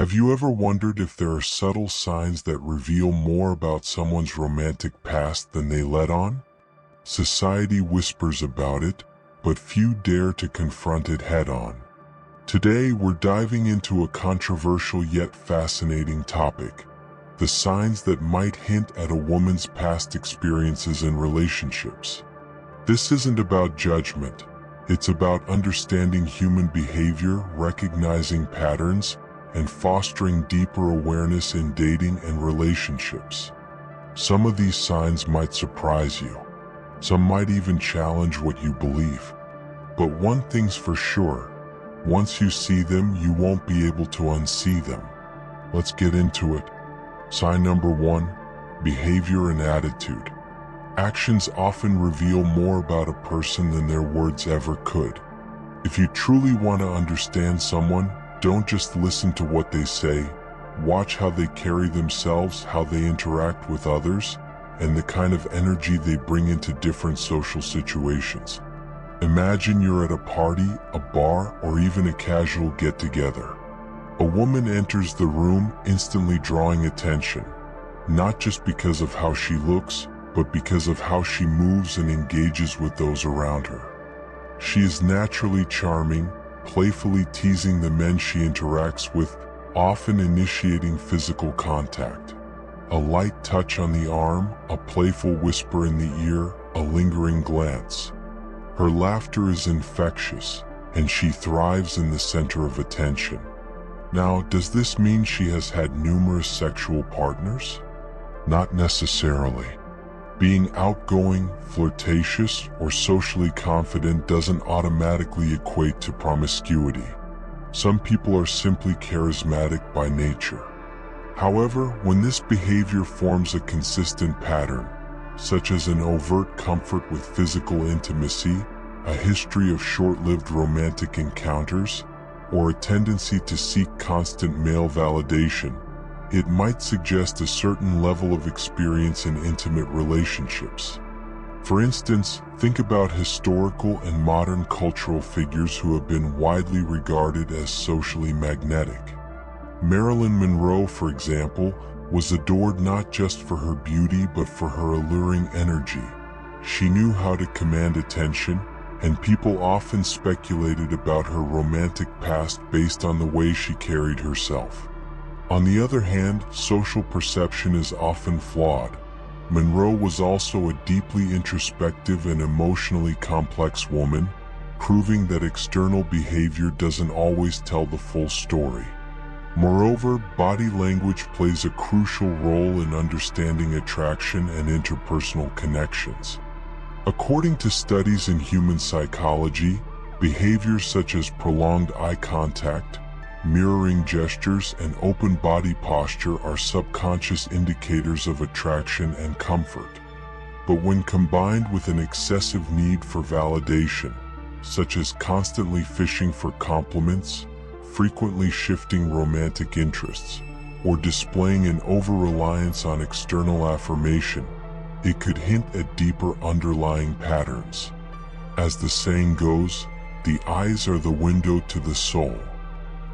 Have you ever wondered if there are subtle signs that reveal more about someone's romantic past than they let on? Society whispers about it, but few dare to confront it head-on. Today, we're diving into a controversial yet fascinating topic: the signs that might hint at a woman's past experiences and relationships. This isn't about judgment. It's about understanding human behavior, recognizing patterns, and fostering deeper awareness in dating and relationships. Some of these signs might surprise you. Some might even challenge what you believe. But one thing's for sure: once you see them, you won't be able to unsee them. Let's get into it. Sign number 1: behavior and attitude. Actions often reveal more about a person than their words ever could. If you truly want to understand someone, don't just listen to what they say. Watch how they carry themselves, how they interact with others, and the kind of energy they bring into different social situations. Imagine you're at a party, a bar, or even a casual get-together. A woman enters the room, instantly drawing attention, not just because of how she looks, but because of how she moves and engages with those around her. She is naturally charming, playfully teasing the men she interacts with, often initiating physical contact. A light touch on the arm, a playful whisper in the ear, a lingering glance. Her laughter is infectious, and she thrives in the center of attention. Now, does this mean she has had numerous sexual partners? Not necessarily. Being outgoing, flirtatious, or socially confident doesn't automatically equate to promiscuity. Some people are simply charismatic by nature. However, when this behavior forms a consistent pattern, such as an overt comfort with physical intimacy, a history of short-lived romantic encounters, or a tendency to seek constant male validation, it might suggest a certain level of experience in intimate relationships. For instance, think about historical and modern cultural figures who have been widely regarded as socially magnetic. Marilyn Monroe, for example, was adored not just for her beauty but for her alluring energy. She knew how to command attention, and people often speculated about her romantic past based on the way she carried herself. On the other hand, social perception is often flawed. Monroe was also a deeply introspective and emotionally complex woman, proving that external behavior doesn't always tell the full story. Moreover, body language plays a crucial role in understanding attraction and interpersonal connections. According to studies in human psychology, behaviors such as prolonged eye contact, mirroring gestures, and open body posture are subconscious indicators of attraction and comfort. But when combined with an excessive need for validation, such as constantly fishing for compliments, frequently shifting romantic interests, or displaying an over-reliance on external affirmation, it could hint at deeper underlying patterns. As the saying goes, the eyes are the window to the soul.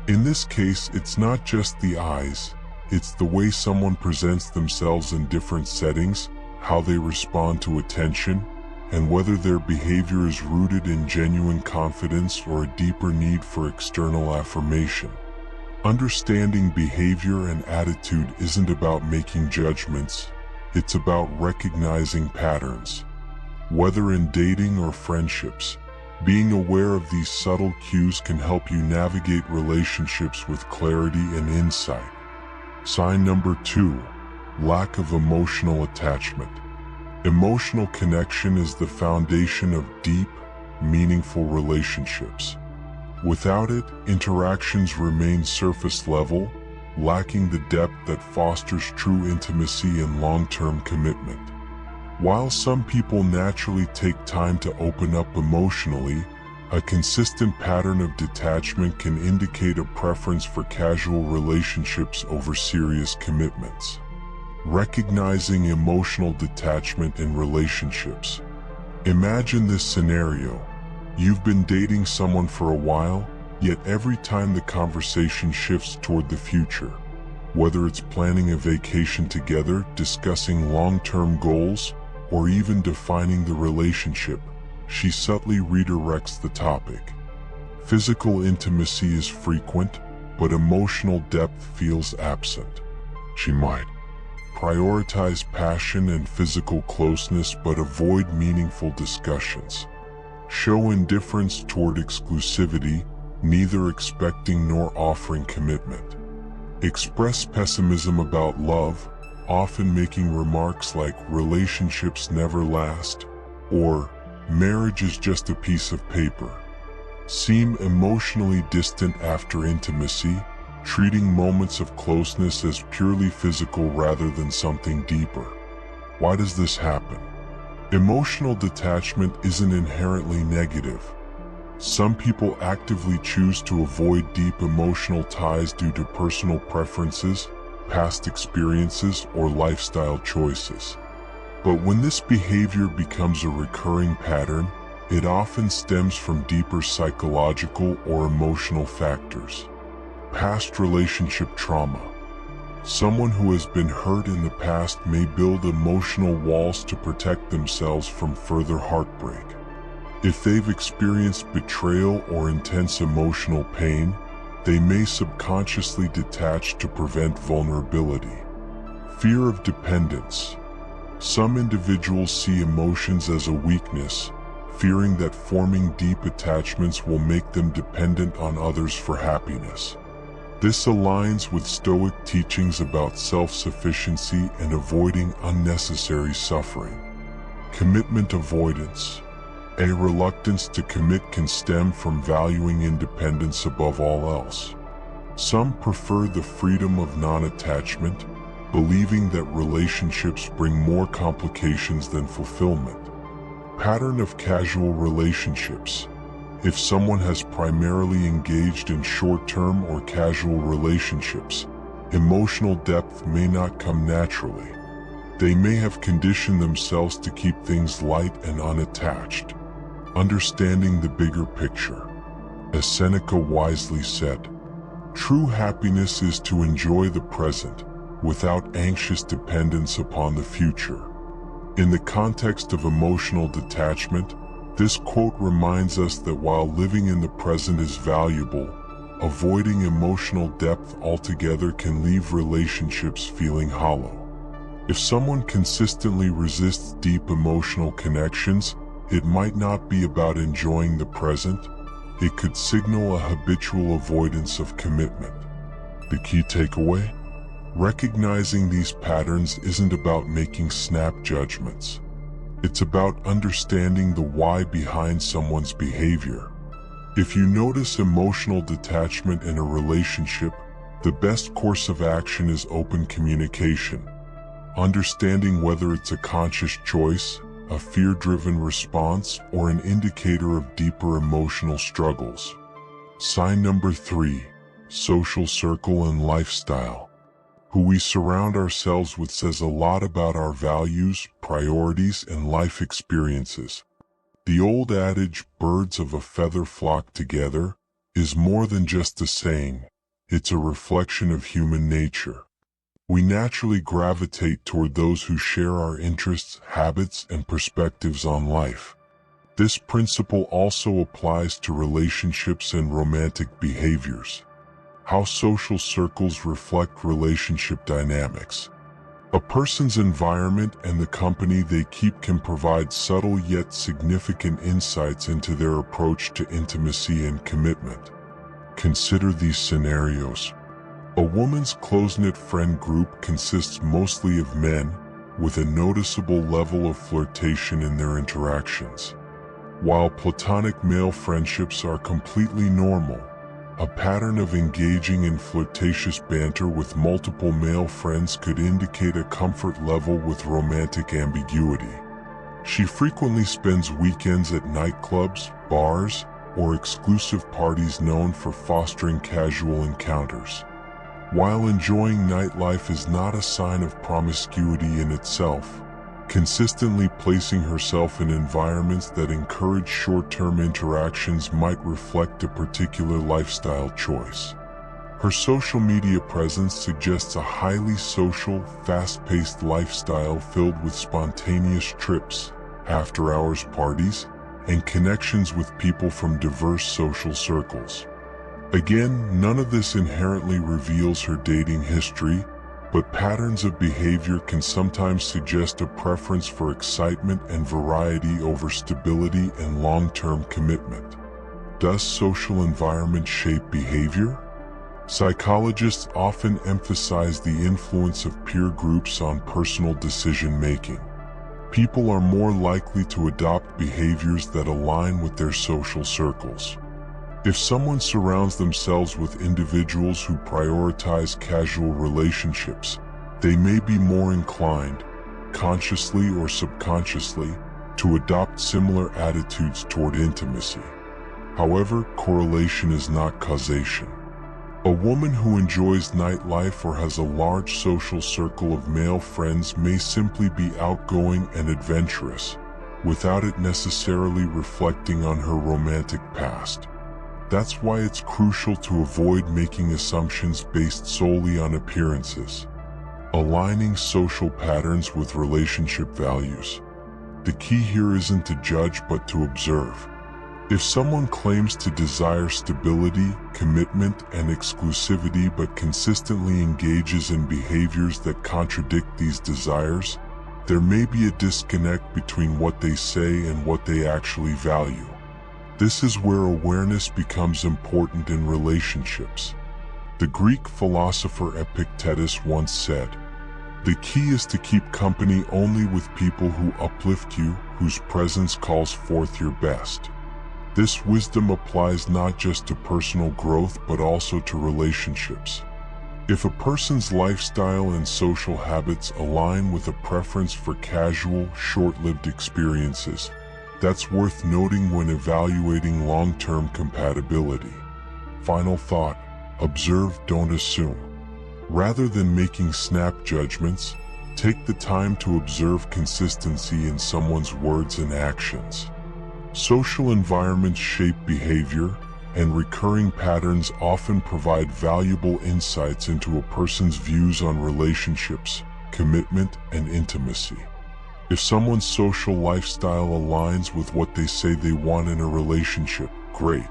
In this case, it's not just the eyes, it's the way someone presents themselves in different settings, how they respond to attention, and whether their behavior is rooted in genuine confidence or a deeper need for external affirmation. Understanding behavior and attitude isn't about making judgments, it's about recognizing patterns. Whether in dating or friendships, being aware of these subtle cues can help you navigate relationships with clarity and insight. Sign number 2: lack of emotional attachment. Emotional connection is the foundation of deep, meaningful relationships. Without it, interactions remain surface level, lacking the depth that fosters true intimacy and long-term commitment. While some people naturally take time to open up emotionally, a consistent pattern of detachment can indicate a preference for casual relationships over serious commitments. Recognizing emotional detachment in relationships. Imagine this scenario. You've been dating someone for a while, Yet every time the conversation shifts toward the future, whether it's planning a vacation together, discussing long-term goals, or even defining the relationship, she subtly redirects the topic. Physical intimacy is frequent, but emotional depth feels absent. She might prioritize passion and physical closeness but avoid meaningful discussions. Show indifference toward exclusivity, neither expecting nor offering commitment. Express pessimism about love, often making remarks like relationships never last or marriage is just a piece of paper. Seem emotionally distant after intimacy, treating moments of closeness as purely physical rather than something deeper. Why does this happen? Emotional detachment isn't inherently negative. Some people actively choose to avoid deep emotional ties due to personal preferences, past experiences, or lifestyle choices. But when this behavior becomes a recurring pattern, it often stems from deeper psychological or emotional factors. Past relationship trauma. Someone who has been hurt in the past may build emotional walls to protect themselves from further heartbreak. If they've experienced betrayal or intense emotional pain, they may subconsciously detach to prevent vulnerability. Fear of dependence. Some individuals see emotions as a weakness, fearing that forming deep attachments will make them dependent on others for happiness. This aligns with Stoic teachings about self-sufficiency and avoiding unnecessary suffering. Commitment avoidance. A reluctance to commit can stem from valuing independence above all else. Some prefer the freedom of non-attachment, believing that relationships bring more complications than fulfillment. Pattern of casual relationships. If someone has primarily engaged in short-term or casual relationships, emotional depth may not come naturally. They may have conditioned themselves to keep things light and unattached. Understanding the bigger picture. As Seneca wisely said, true happiness is to enjoy the present, without anxious dependence upon the future. In the context of emotional detachment, this quote reminds us that while living in the present is valuable, avoiding emotional depth altogether can leave relationships feeling hollow. If someone consistently resists deep emotional connections, it might not be about enjoying the present. It could signal a habitual avoidance of commitment. The key takeaway? Recognizing these patterns isn't about making snap judgments. It's about understanding the why behind someone's behavior. If you notice emotional detachment in a relationship, the best course of action is open communication. Understanding whether it's a conscious choice, a fear-driven response, or an indicator of deeper emotional struggles. Sign number 3, social circle and lifestyle. Who we surround ourselves with says a lot about our values, priorities, and life experiences. The old adage, birds of a feather flock together, is more than just a saying. It's a reflection of human nature. We naturally gravitate toward those who share our interests, habits, and perspectives on life. This principle also applies to relationships and romantic behaviors. How social circles reflect relationship dynamics. A person's environment and the company they keep can provide subtle yet significant insights into their approach to intimacy and commitment. Consider these scenarios. A woman's close-knit friend group consists mostly of men, with a noticeable level of flirtation in their interactions. While platonic male friendships are completely normal, a pattern of engaging in flirtatious banter with multiple male friends could indicate a comfort level with romantic ambiguity. She frequently spends weekends at nightclubs, bars, or exclusive parties known for fostering casual encounters. While enjoying nightlife is not a sign of promiscuity in itself, Consistently placing herself in environments that encourage short-term interactions might reflect a particular lifestyle choice. Her social media presence suggests a highly social, fast-paced lifestyle filled with spontaneous trips, after-hours parties, and connections with people from diverse social circles. Again, none of this inherently reveals her dating history, but patterns of behavior can sometimes suggest a preference for excitement and variety over stability and long-term commitment. Does social environment shape behavior? Psychologists often emphasize the influence of peer groups on personal decision-making. People are more likely to adopt behaviors that align with their social circles. If someone surrounds themselves with individuals who prioritize casual relationships, they may be more inclined, consciously or subconsciously, to adopt similar attitudes toward intimacy. However, correlation is not causation. A woman who enjoys nightlife or has a large social circle of male friends may simply be outgoing and adventurous, without it necessarily reflecting on her romantic past. That's why it's crucial to avoid making assumptions based solely on appearances. Aligning social patterns with relationship values. The key here isn't to judge but to observe. If someone claims to desire stability, commitment, and exclusivity but consistently engages in behaviors that contradict these desires, there may be a disconnect between what they say and what they actually value. This is where awareness becomes important in relationships. The Greek philosopher Epictetus once said, "The key is to keep company only with people who uplift you, whose presence calls forth your best." This wisdom applies not just to personal growth but also to relationships. If a person's lifestyle and social habits align with a preference for casual, short-lived experiences, that's worth noting when evaluating long-term compatibility. Final thought: observe, don't assume. Rather than making snap judgments, take the time to observe consistency in someone's words and actions. Social environments shape behavior, and recurring patterns often provide valuable insights into a person's views on relationships, commitment, and intimacy. If someone's social lifestyle aligns with what they say they want in a relationship, great.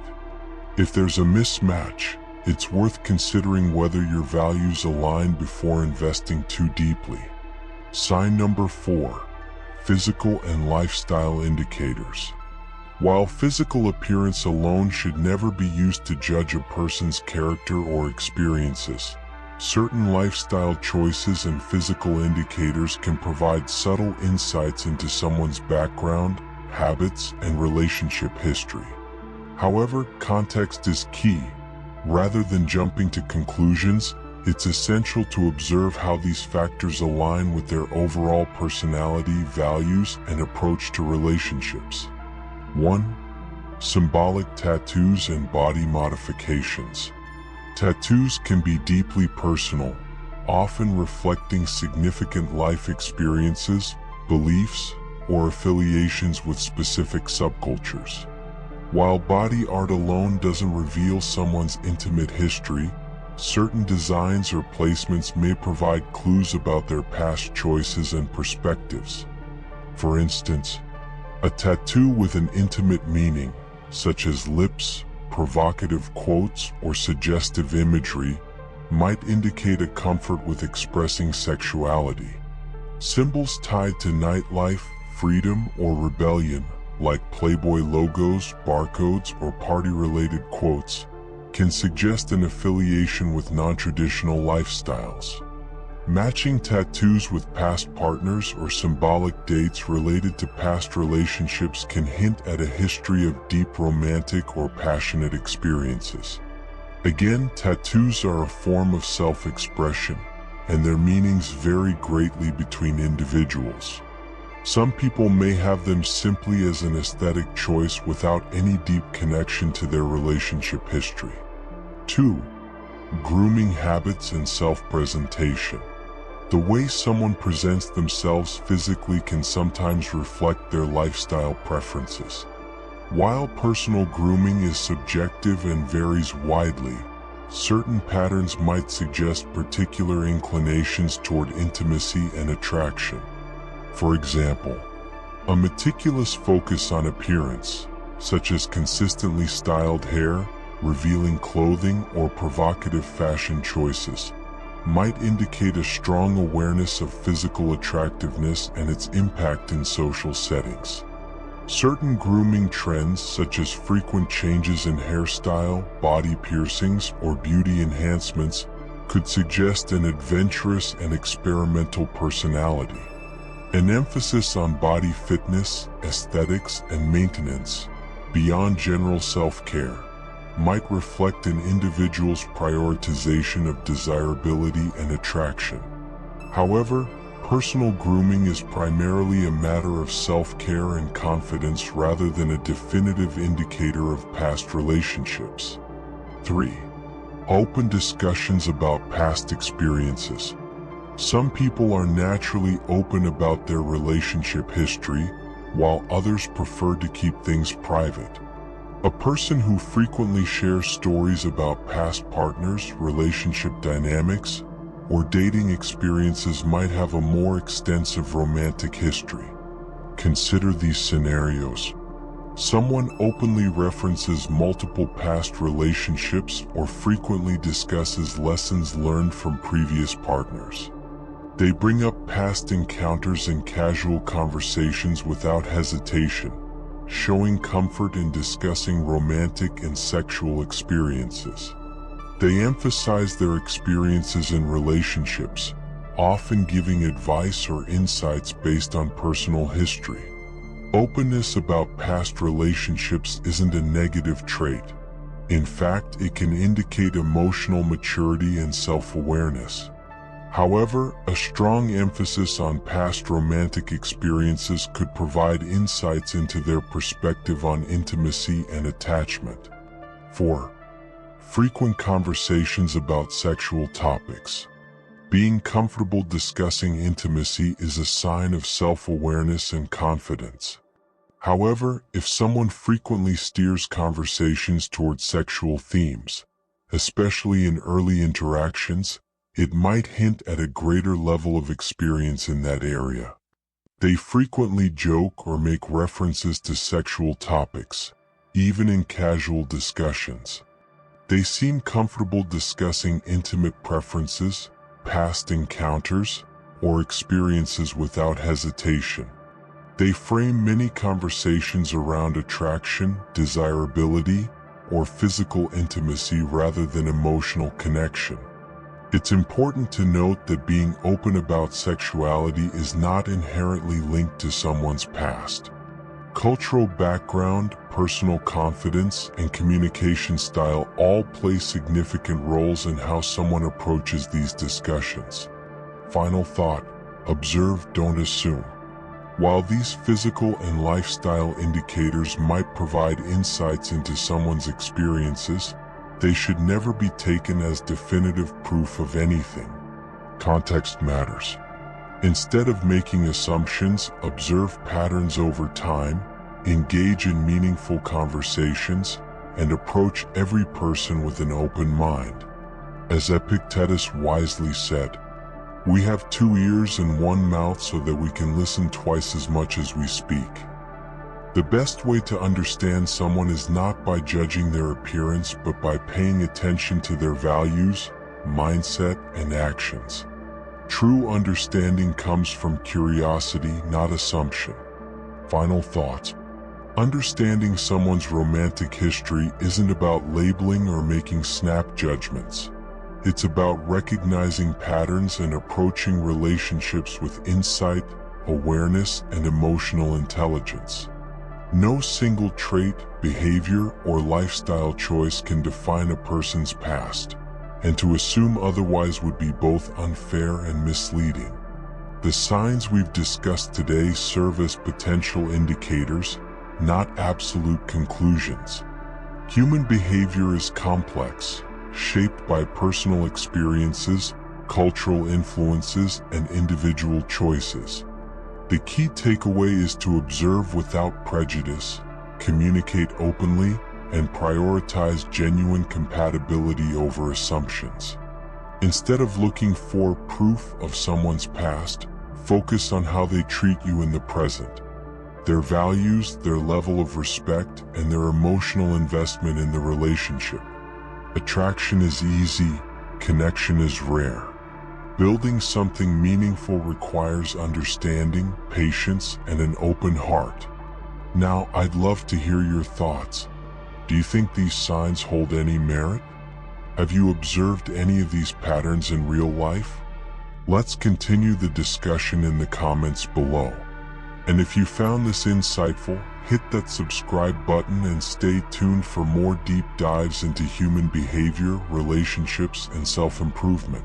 If there's a mismatch, it's worth considering whether your values align before investing too deeply. Sign number 4: physical and lifestyle indicators. While physical appearance alone should never be used to judge a person's character or experiences, certain lifestyle choices and physical indicators can provide subtle insights into someone's background, habits, and relationship history. However, context is key. Rather than jumping to conclusions, it's essential to observe how these factors align with their overall personality, values, and approach to relationships. 1. Symbolic tattoos and body modifications. Tattoos can be deeply personal, often reflecting significant life experiences, beliefs, or affiliations with specific subcultures. While body art alone doesn't reveal someone's intimate history, certain designs or placements may provide clues about their past choices and perspectives. For instance, a tattoo with an intimate meaning, such as lips, provocative quotes, or suggestive imagery, might indicate a comfort with expressing sexuality. Symbols tied to nightlife, freedom, or rebellion, like Playboy logos, barcodes, or party-related quotes, can suggest an affiliation with non-traditional lifestyles. Matching tattoos with past partners or symbolic dates related to past relationships can hint at a history of deep romantic or passionate experiences. Again, tattoos are a form of self-expression, and their meanings vary greatly between individuals. Some people may have them simply as an aesthetic choice without any deep connection to their relationship history. 2. Grooming habits and self-presentation. The way someone presents themselves physically can sometimes reflect their lifestyle preferences. While personal grooming is subjective and varies widely, certain patterns might suggest particular inclinations toward intimacy and attraction. For example, a meticulous focus on appearance, such as consistently styled hair, revealing clothing, or provocative fashion choices, might indicate a strong awareness of physical attractiveness and its impact in social settings. Certain grooming trends, such as frequent changes in hairstyle, body piercings, or beauty enhancements, could suggest an adventurous and experimental personality. An emphasis on body fitness, aesthetics, and maintenance, beyond general self-care, might reflect an individual's prioritization of desirability and attraction. However, personal grooming is primarily a matter of self-care and confidence rather than a definitive indicator of past relationships. 3. Open discussions about past experiences. Some people are naturally open about their relationship history, while others prefer to keep things private. A person who frequently shares stories about past partners, relationship dynamics, or dating experiences might have a more extensive romantic history. Consider these scenarios. Someone openly references multiple past relationships or frequently discusses lessons learned from previous partners. They bring up past encounters in casual conversations without hesitation, showing comfort in discussing romantic and sexual experiences. They emphasize their experiences in relationships, often giving advice or insights based on personal history. Openness about past relationships isn't a negative trait. In fact, it can indicate emotional maturity and self-awareness. However, a strong emphasis on past romantic experiences could provide insights into their perspective on intimacy and attachment. 4. Frequent conversations about sexual topics. Being comfortable discussing intimacy is a sign of self-awareness and confidence. However, if someone frequently steers conversations toward sexual themes, especially in early interactions, it might hint at a greater level of experience in that area. They frequently joke or make references to sexual topics, even in casual discussions. They seem comfortable discussing intimate preferences, past encounters, or experiences without hesitation. They frame many conversations around attraction, desirability, or physical intimacy rather than emotional connection. It's important to note that being open about sexuality is not inherently linked to someone's past. Cultural background, personal confidence, and communication style all play significant roles in how someone approaches these discussions. Final thought: observe, don't assume. While these physical and lifestyle indicators might provide insights into someone's experiences, they should never be taken as definitive proof of anything. Context matters. Instead of making assumptions, observe patterns over time, engage in meaningful conversations, and approach every person with an open mind. As Epictetus wisely said, "We have 2 ears and 1 mouth so that we can listen twice as much as we speak." The best way to understand someone is not by judging their appearance but by paying attention to their values, mindset, and actions. True understanding comes from curiosity, not assumption. Final thoughts: understanding someone's romantic history isn't about labeling or making snap judgments. It's about recognizing patterns and approaching relationships with insight, awareness, and emotional intelligence. No single trait, behavior, or lifestyle choice can define a person's past, and to assume otherwise would be both unfair and misleading. The signs we've discussed today serve as potential indicators, not absolute conclusions. Human behavior is complex, shaped by personal experiences, cultural influences, and individual choices. The key takeaway is to observe without prejudice, communicate openly, and prioritize genuine compatibility over assumptions. Instead of looking for proof of someone's past, focus on how they treat you in the present. Their values, their level of respect, and their emotional investment in the relationship. Attraction is easy, connection is rare. Building something meaningful requires understanding, patience, and an open heart. Now, I'd love to hear your thoughts. Do you think these signs hold any merit? Have you observed any of these patterns in real life? Let's continue the discussion in the comments below. And if you found this insightful, hit that subscribe button and stay tuned for more deep dives into human behavior, relationships, and self-improvement.